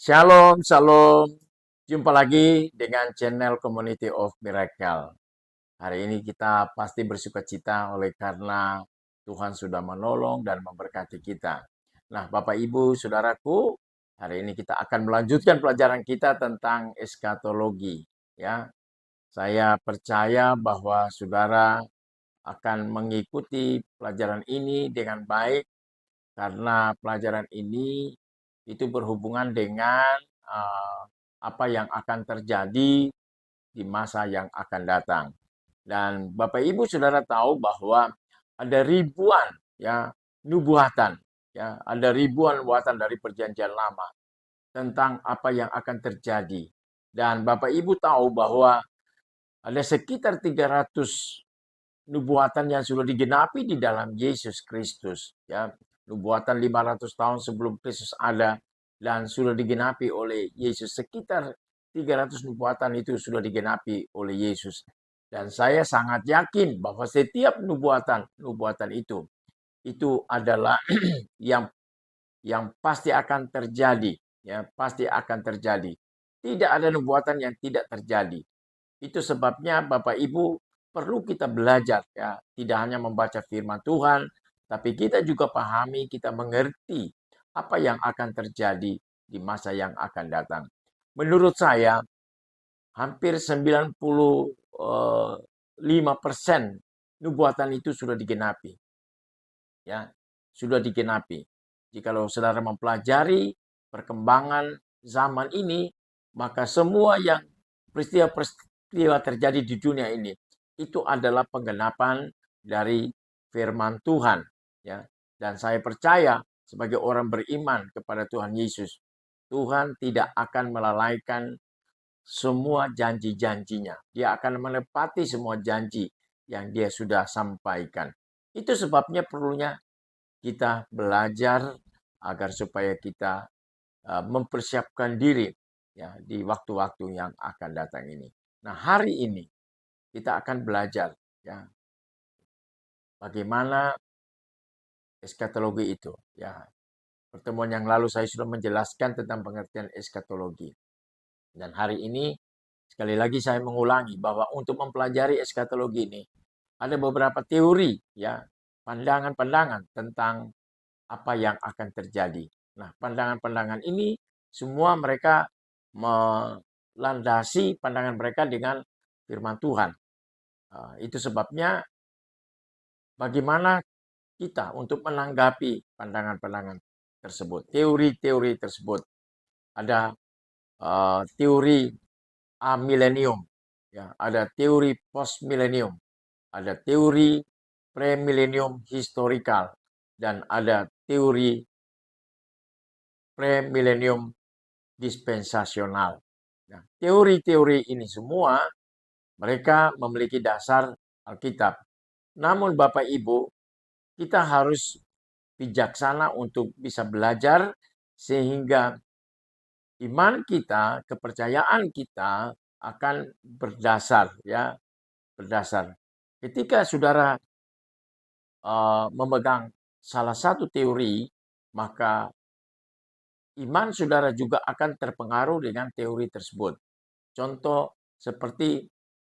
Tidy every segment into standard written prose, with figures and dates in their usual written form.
Shalom, shalom. Jumpa lagi dengan channel Community of Miracle. Hari ini kita pasti bersukacita oleh karena Tuhan sudah menolong dan memberkati kita. Nah, Bapak Ibu, Saudaraku, hari ini kita akan melanjutkan pelajaran kita tentang eskatologi. Ya, saya percaya bahwa saudara akan mengikuti pelajaran ini dengan baik karena pelajaran ini itu berhubungan dengan apa yang akan terjadi di masa yang akan datang. Dan Bapak Ibu Saudara tahu bahwa ada ribuan ya nubuatan, ya, ada ribuan nubuatan dari perjanjian lama tentang apa yang akan terjadi. Dan Bapak Ibu tahu bahwa ada sekitar 300 nubuatan yang sudah digenapi di dalam Yesus Kristus, ya. Nubuatan 500 tahun sebelum Kristus ada dan sudah digenapi oleh Yesus. Sekitar 300 nubuatan itu sudah digenapi oleh Yesus. Dan saya sangat yakin bahwa setiap nubuatan itu adalah yang pasti akan terjadi, ya, pasti akan terjadi. Tidak ada nubuatan yang tidak terjadi. Itu sebabnya Bapak Ibu perlu kita belajar, ya, tidak hanya membaca firman Tuhan, tapi kita juga pahami, kita mengerti apa yang akan terjadi di masa yang akan datang. Menurut saya, hampir 95% nubuatan itu sudah digenapi. Ya, sudah digenapi. Jikalau saudara mempelajari perkembangan zaman ini, maka semua yang peristiwa-peristiwa terjadi di dunia ini itu adalah penggenapan dari firman Tuhan, ya. Dan saya percaya sebagai orang beriman kepada Tuhan Yesus, Tuhan tidak akan melalaikan semua janji-janjinya. Dia akan menepati semua janji yang dia sudah sampaikan. Itu sebabnya perlunya kita belajar agar supaya kita mempersiapkan diri, ya, di waktu-waktu yang akan datang ini. Nah, hari ini kita akan belajar, ya, bagaimana eskatologi itu, ya. Pertemuan yang lalu saya sudah menjelaskan tentang pengertian eskatologi. Dan hari ini sekali lagi saya mengulangi bahwa untuk mempelajari eskatologi ini ada beberapa teori, ya, pandangan-pandangan tentang apa yang akan terjadi. Nah, pandangan-pandangan ini semua mereka melandasi pandangan mereka dengan firman Tuhan. Itu sebabnya bagaimana kita untuk menanggapi pandangan-pandangan tersebut, teori-teori tersebut. Ada teori amilenium, ya, ada teori post milenium, ada teori premilenium historical, dan ada teori premilenium dispensasional. Nah, teori-teori ini semua mereka memiliki dasar Alkitab. Namun Bapak Ibu, kita harus bijaksana untuk bisa belajar sehingga iman kita, kepercayaan kita akan berdasar, ya, berdasar. Ketika saudara memegang salah satu teori, maka iman saudara juga akan terpengaruh dengan teori tersebut. Contoh seperti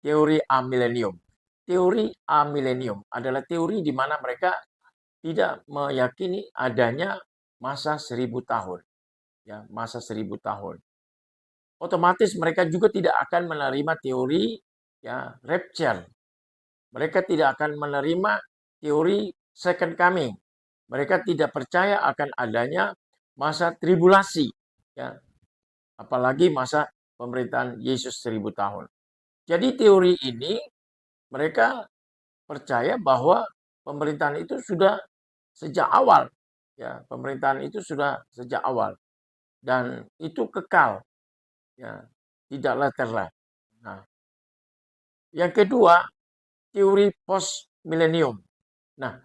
teori amilenium. Teori amilenium adalah teori di mana mereka tidak meyakini adanya masa 1000 tahun. Ya, masa 1000 tahun. Otomatis mereka juga tidak akan menerima teori, ya, rapture. Mereka tidak akan menerima teori second coming. Mereka tidak percaya akan adanya masa tribulasi, ya, apalagi masa pemerintahan Yesus 1000 tahun. Jadi teori ini mereka percaya bahwa pemerintahan itu sudah sejak awal, ya, pemerintahan itu sudah sejak awal dan itu kekal, ya, tidaklah terlah. Nah, yang kedua, teori post milenium. Nah,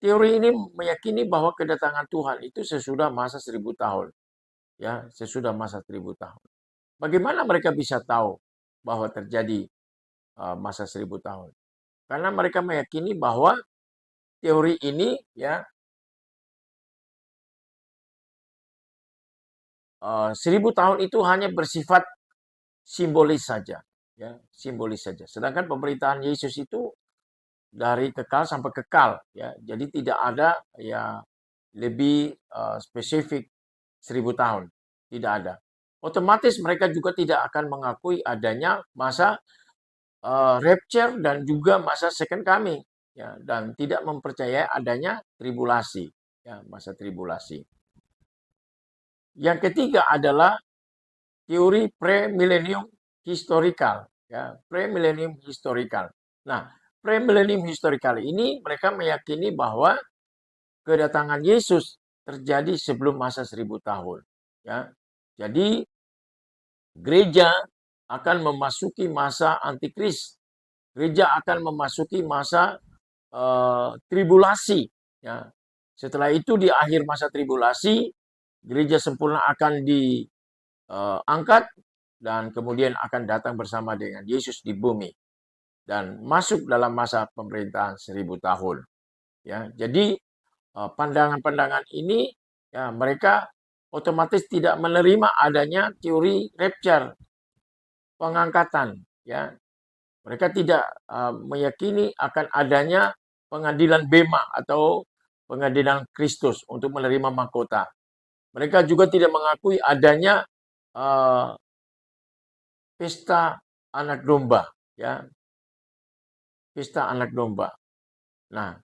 teori ini meyakini bahwa kedatangan Tuhan itu sesudah masa 1000 tahun, ya, sesudah masa 1000 tahun. Bagaimana mereka bisa tahu bahwa terjadi masa 1000 tahun? Karena mereka meyakini bahwa teori ini, ya, 1000 tahun itu hanya bersifat simbolis saja, ya, simbolis saja. Sedangkan pemerintahan Yesus itu dari kekal sampai kekal, ya. Jadi tidak ada ya lebih spesifik 1000 tahun, tidak ada. Otomatis mereka juga tidak akan mengakui adanya masa rapture dan juga masa second coming, ya, dan tidak mempercayai adanya tribulasi, ya, masa tribulasi. Yang ketiga adalah teori premillennium historical, ya, premillennium historical. Nah, premillennium historical ini mereka meyakini bahwa kedatangan Yesus terjadi sebelum masa 1000 tahun, ya. Jadi gereja akan memasuki masa antikris. Gereja akan memasuki masa tribulasi, ya. Setelah itu di akhir masa tribulasi, gereja sempurna akan diangkat dan kemudian akan datang bersama dengan Yesus di bumi dan masuk dalam masa pemerintahan 1000 tahun, ya. Jadi pandangan-pandangan ini, ya, mereka otomatis tidak menerima adanya teori rapture, pengangkatan, ya. Mereka tidak meyakini akan adanya pengadilan bema atau pengadilan Kristus untuk menerima mahkota. Mereka juga tidak mengakui adanya pesta anak domba, ya, pesta anak domba. Nah,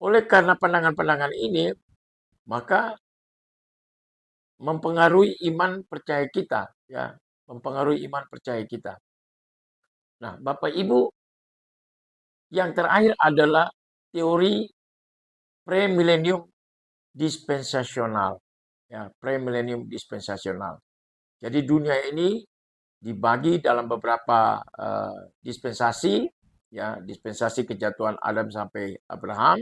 oleh karena pandangan-pandangan ini, maka mempengaruhi iman percaya kita, ya, mempengaruhi iman percaya kita. Nah, Bapak Ibu, yang terakhir adalah teori premillennium dispensasional, ya, premillennium dispensasional. Jadi dunia ini dibagi dalam beberapa dispensasi, ya, dispensasi kejatuhan Adam sampai Abraham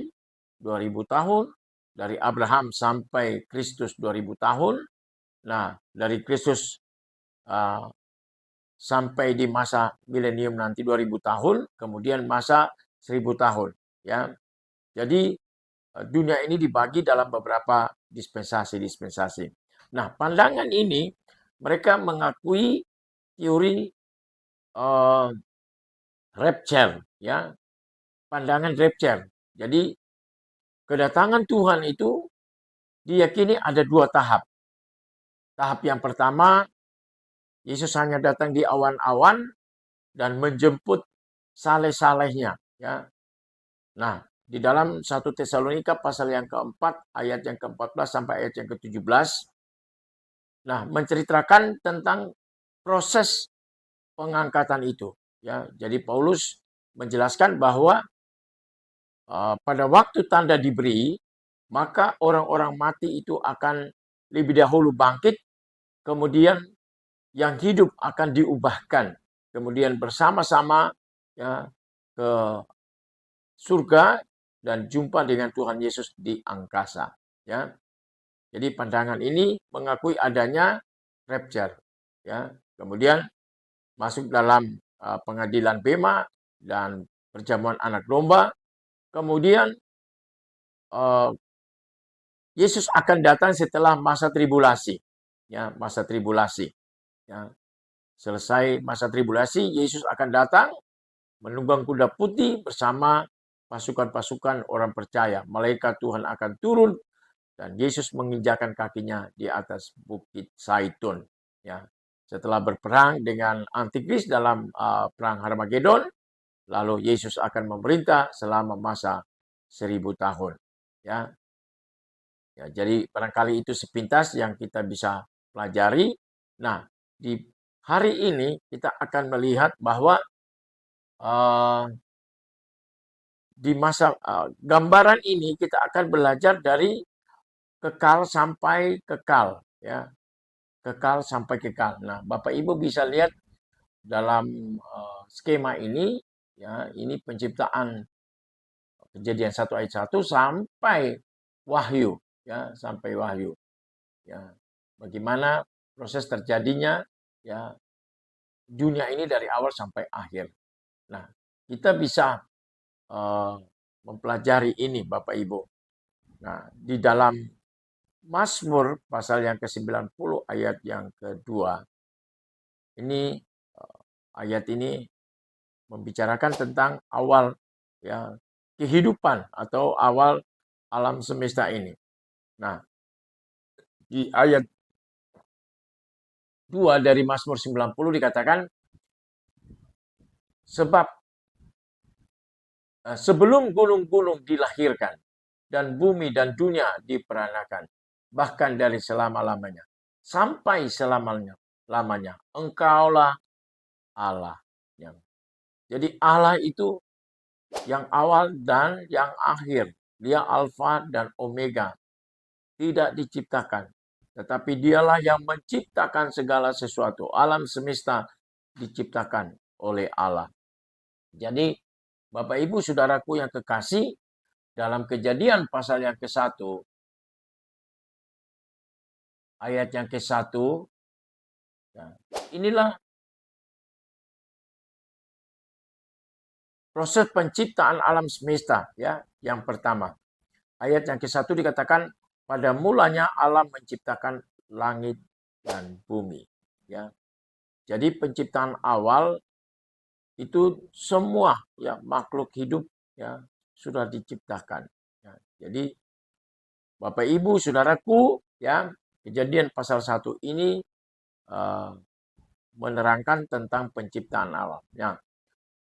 2000 tahun, dari Abraham sampai Kristus 2000 tahun. Nah, dari Kristus sampai di masa milenium nanti 2000 tahun, kemudian masa 1000 tahun, ya. Jadi dunia ini dibagi dalam beberapa dispensasi-dispensasi. Nah, pandangan ini mereka mengakui teori rapture, ya, pandangan rapture. Jadi kedatangan Tuhan itu diyakini ada dua tahap. Tahap yang pertama, Yesus hanya datang di awan-awan dan menjemput saleh-salehnya, ya. Nah, di dalam 1 Tesalonika pasal yang keempat, ayat yang ke-14 sampai ayat yang ke-17, nah, menceritakan tentang proses pengangkatan itu, ya. Jadi Paulus menjelaskan bahwa pada waktu tanda diberi, maka orang-orang mati itu akan lebih dahulu bangkit, kemudian yang hidup akan diubahkan, kemudian bersama-sama, ya, ke surga dan jumpa dengan Tuhan Yesus di angkasa, ya. Jadi pandangan ini mengakui adanya rapture, ya. Kemudian masuk dalam pengadilan bema dan perjamuan anak domba. Kemudian Yesus akan datang setelah masa tribulasi, ya, masa tribulasi, ya. Selesai masa tribulasi, Yesus akan datang menunggang kuda putih bersama pasukan-pasukan orang percaya. Malaikat Tuhan akan turun dan Yesus menginjakan kakinya di atas bukit Zaitun, ya. Setelah berperang dengan Antikris dalam perang Harmagedon, lalu Yesus akan memerintah selama masa 1000 tahun, ya. Ya, jadi barangkali itu sepintas yang kita bisa pelajari. Nah, di hari ini kita akan melihat bahwa di masa gambaran ini kita akan belajar dari kekal sampai kekal, ya, kekal sampai kekal. Nah, Bapak Ibu bisa lihat dalam skema ini, ya, ini penciptaan Kejadian 1 ayat 1 sampai Wahyu, ya, sampai Wahyu, ya. Bagaimana proses terjadinya, ya, dunia ini dari awal sampai akhir. Nah, kita bisa mempelajari ini, Bapak Ibu. Nah, di dalam Mazmur pasal yang ke-90 ayat yang kedua. Ini ayat ini membicarakan tentang awal ya kehidupan atau awal alam semesta ini. Nah, di ayat 2 dari Mazmur 90 dikatakan, sebab sebelum gunung-gunung dilahirkan dan bumi dan dunia diperanakan, bahkan dari selama-lamanya sampai selama-lamanya, Engkaulah Allah. Jadi Allah itu yang awal dan yang akhir. Dia Alfa dan Omega. Tidak diciptakan. Tetapi dialah yang menciptakan segala sesuatu. Alam semesta diciptakan oleh Allah. Jadi Bapak Ibu Saudaraku yang kekasih, dalam Kejadian pasal yang ke-1, ayat yang ke-1, inilah proses penciptaan alam semesta ya, yang pertama. Ayat yang ke-1 dikatakan, pada mulanya Allah menciptakan langit dan bumi. Ya. Jadi penciptaan awal itu semua ya makhluk hidup ya sudah diciptakan. Ya. Jadi Bapak Ibu Saudaraku ya, Kejadian pasal 1 ini menerangkan tentang penciptaan awal. Ya.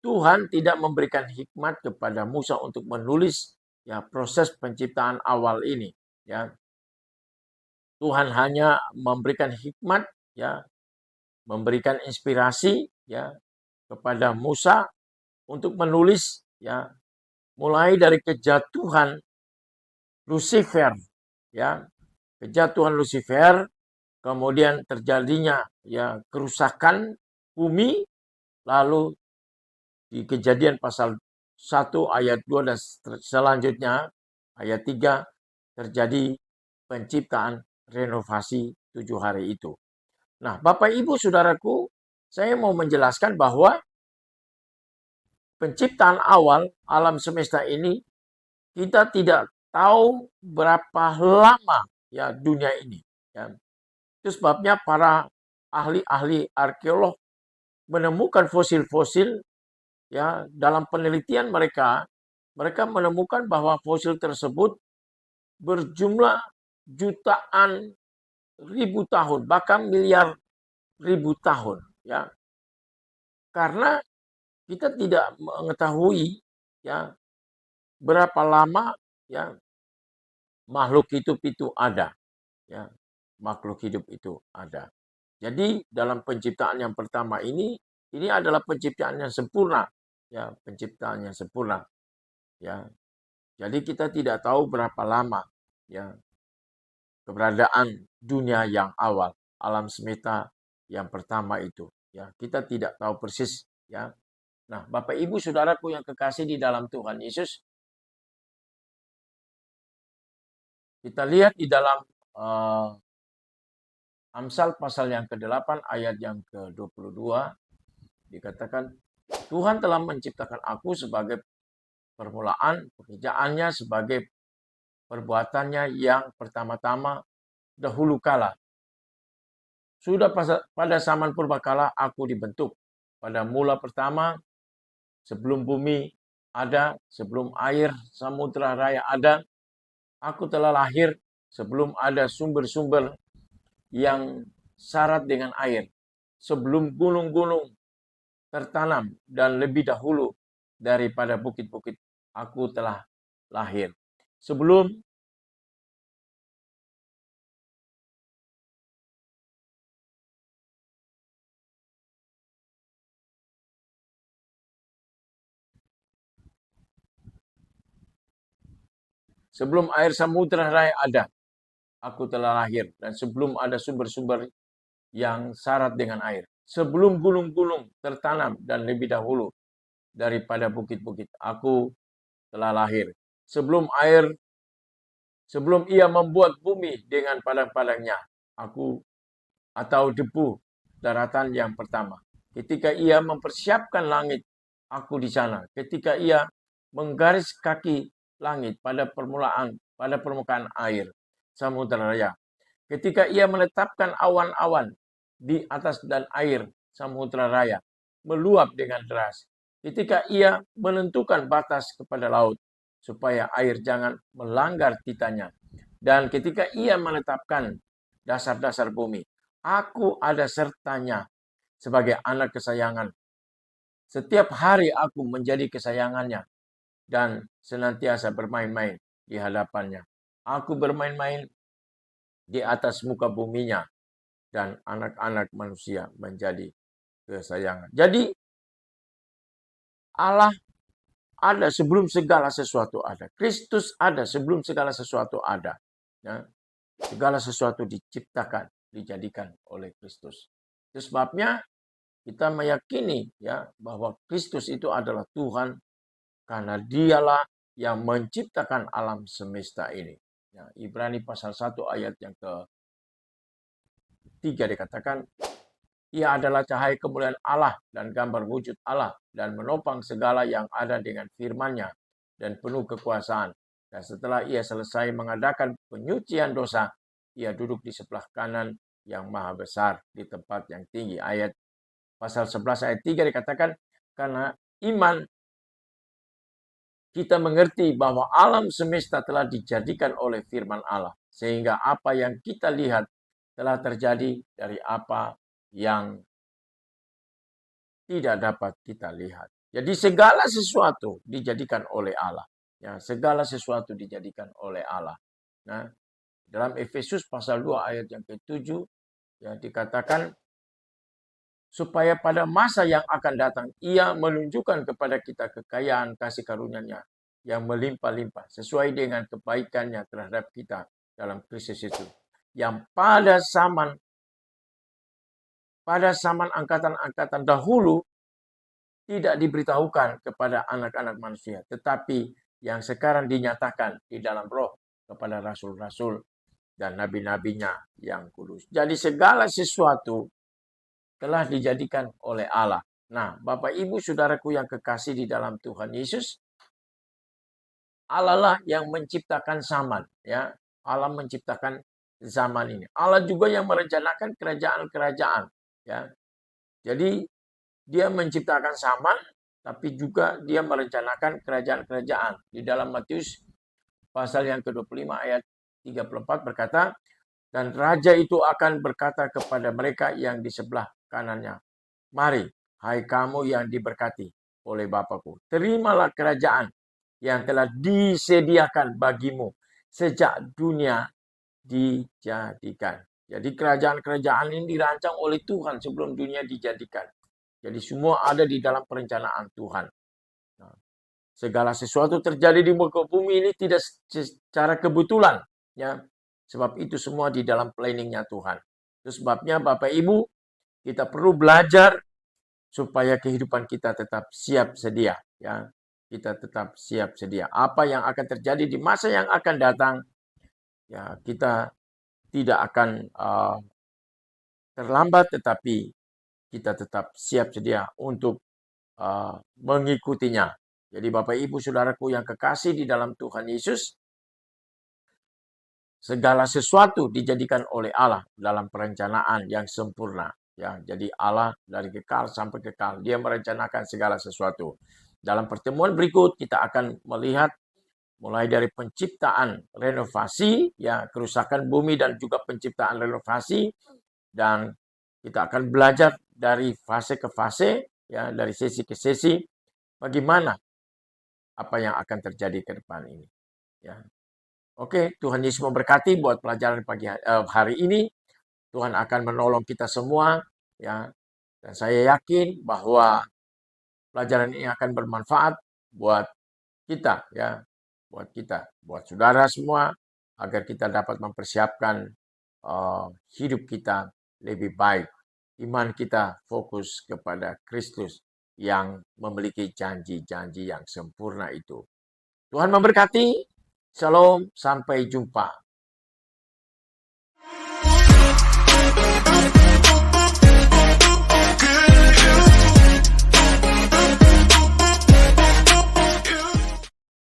Tuhan tidak memberikan hikmat kepada Musa untuk menulis ya proses penciptaan awal ini. Ya. Tuhan hanya memberikan hikmat, ya, memberikan inspirasi, ya, kepada Musa untuk menulis, ya, mulai dari kejatuhan Lucifer, ya, kejatuhan Lucifer, kemudian terjadinya, ya, kerusakan bumi, lalu di Kejadian pasal 1 ayat 2 dan selanjutnya ayat 3 terjadi penciptaan renovasi 7 hari itu. Nah, Bapak Ibu Saudaraku, saya mau menjelaskan bahwa penciptaan awal alam semesta ini kita tidak tahu berapa lama ya dunia ini. Ya. Itu sebabnya para ahli-ahli arkeolog menemukan fosil-fosil ya dalam penelitian mereka menemukan bahwa fosil tersebut berjumlah jutaan ribu tahun, bahkan miliar ribu tahun, ya. Karena kita tidak mengetahui ya berapa lama ya makhluk hidup itu ada, ya. Makhluk hidup itu ada. Jadi dalam penciptaan yang pertama ini adalah penciptaan yang sempurna, ya, penciptaan yang sempurna, ya. Jadi kita tidak tahu berapa lama ya keberadaan dunia yang awal, alam semesta yang pertama itu. Ya, kita tidak tahu persis. Ya, nah Bapak Ibu Saudaraku yang kekasih di dalam Tuhan Yesus, kita lihat di dalam Amsal pasal yang ke-8 ayat yang ke-22 dikatakan, Tuhan telah menciptakan aku sebagai permulaan pekerjaannya, sebagai perbuatannya yang pertama-tama dahulu kala. Sudah pada zaman purbakala aku dibentuk. Pada mula pertama, sebelum bumi ada, sebelum air samudra raya ada, aku telah lahir sebelum ada sumber-sumber yang syarat dengan air. Sebelum gunung-gunung tertanam dan lebih dahulu daripada bukit-bukit, aku telah lahir. Sebelum air samudra raya ada, aku telah lahir. Dan sebelum ada sumber-sumber yang syarat dengan air. Sebelum gunung-gunung tertanam dan lebih dahulu daripada bukit-bukit, aku telah lahir. Sebelum ia membuat bumi dengan padang-padangnya, aku atau debu daratan yang pertama. Ketika ia mempersiapkan langit, aku di sana. Ketika ia menggaris kaki langit pada permukaan air. Samudra Raya. Ketika ia menetapkan awan-awan di atas dan air Samudra Raya meluap dengan deras. Ketika ia menentukan batas kepada laut supaya air jangan melanggar titanya. Dan ketika ia menetapkan dasar-dasar bumi, aku ada sertanya sebagai anak kesayangan. Setiap hari aku menjadi kesayangannya dan senantiasa bermain-main di hadapannya. Aku bermain-main di atas muka buminya dan anak-anak manusia menjadi kesayangan. Jadi Allah ada sebelum segala sesuatu ada. Kristus ada sebelum segala sesuatu ada. Ya. Segala sesuatu diciptakan, dijadikan oleh Kristus. Itu sebabnya kita meyakini ya bahwa Kristus itu adalah Tuhan karena dialah yang menciptakan alam semesta ini. Ya, Ibrani pasal 1 ayat yang ke-3 dikatakan, ia adalah cahaya kemuliaan Allah dan gambar wujud Allah dan menopang segala yang ada dengan firman-Nya dan penuh kekuasaan. Dan setelah ia selesai mengadakan penyucian dosa, ia duduk di sebelah kanan yang maha besar di tempat yang tinggi. Ayat pasal 11 ayat 3 dikatakan, karena iman kita mengerti bahwa alam semesta telah dijadikan oleh firman Allah. Sehingga apa yang kita lihat telah terjadi dari apa yang tidak dapat kita lihat. Jadi segala sesuatu dijadikan oleh Allah. Ya, segala sesuatu dijadikan oleh Allah. Nah, dalam Efesus pasal 2 ayat yang ke-7 ya dikatakan supaya pada masa yang akan datang ia menunjukkan kepada kita kekayaan kasih karunia-Nya yang melimpah-limpah sesuai dengan kebaikan-Nya terhadap kita dalam Kristus itu. Yang pada zaman angkatan-angkatan dahulu tidak diberitahukan kepada anak-anak manusia, tetapi yang sekarang dinyatakan di dalam roh kepada rasul-rasul dan nabi-nabinya yang kudus. Jadi segala sesuatu telah dijadikan oleh Allah. Nah, Bapak Ibu Saudaraku yang kekasih di dalam Tuhan Yesus, Allah lah yang menciptakan zaman, ya. Allah menciptakan zaman ini. Allah juga yang merencanakan kerajaan-kerajaan, ya. Jadi dia menciptakan zaman, tapi juga dia merencanakan kerajaan-kerajaan. Di dalam Matius pasal yang ke-25 ayat 34 berkata, dan raja itu akan berkata kepada mereka yang di sebelah kanannya, mari, hai kamu yang diberkati oleh Bapakku, terimalah kerajaan yang telah disediakan bagimu sejak dunia dijadikan. Jadi kerajaan-kerajaan ini dirancang oleh Tuhan sebelum dunia dijadikan. Jadi semua ada di dalam perencanaan Tuhan. Nah, segala sesuatu terjadi di muka bumi ini tidak secara kebetulan, ya. Sebab itu semua di dalam planning-nya Tuhan. Itu sebabnya Bapak Ibu, kita perlu belajar supaya kehidupan kita tetap siap sedia, ya. Kita tetap siap sedia. Apa yang akan terjadi di masa yang akan datang, ya kita tidak akan terlambat, tetapi kita tetap siap sedia untuk mengikutinya. Jadi Bapak Ibu Saudaraku yang kekasih di dalam Tuhan Yesus, segala sesuatu dijadikan oleh Allah dalam perencanaan yang sempurna. Ya, jadi Allah dari kekal sampai kekal, dia merencanakan segala sesuatu. Dalam pertemuan berikut kita akan melihat mulai dari penciptaan renovasi, ya kerusakan bumi dan juga penciptaan renovasi, dan kita akan belajar dari fase ke fase, ya dari sesi ke sesi, bagaimana apa yang akan terjadi ke depan ini. Ya. Oke, Tuhan Yesus memberkati buat pelajaran pagi hari ini. Tuhan akan menolong kita semua, ya. Dan saya yakin bahwa pelajaran ini akan bermanfaat buat kita, ya. Buat kita, buat saudara semua, agar kita dapat mempersiapkan hidup kita lebih baik. Iman kita fokus kepada Kristus yang memiliki janji-janji yang sempurna itu. Tuhan memberkati. Shalom, sampai jumpa.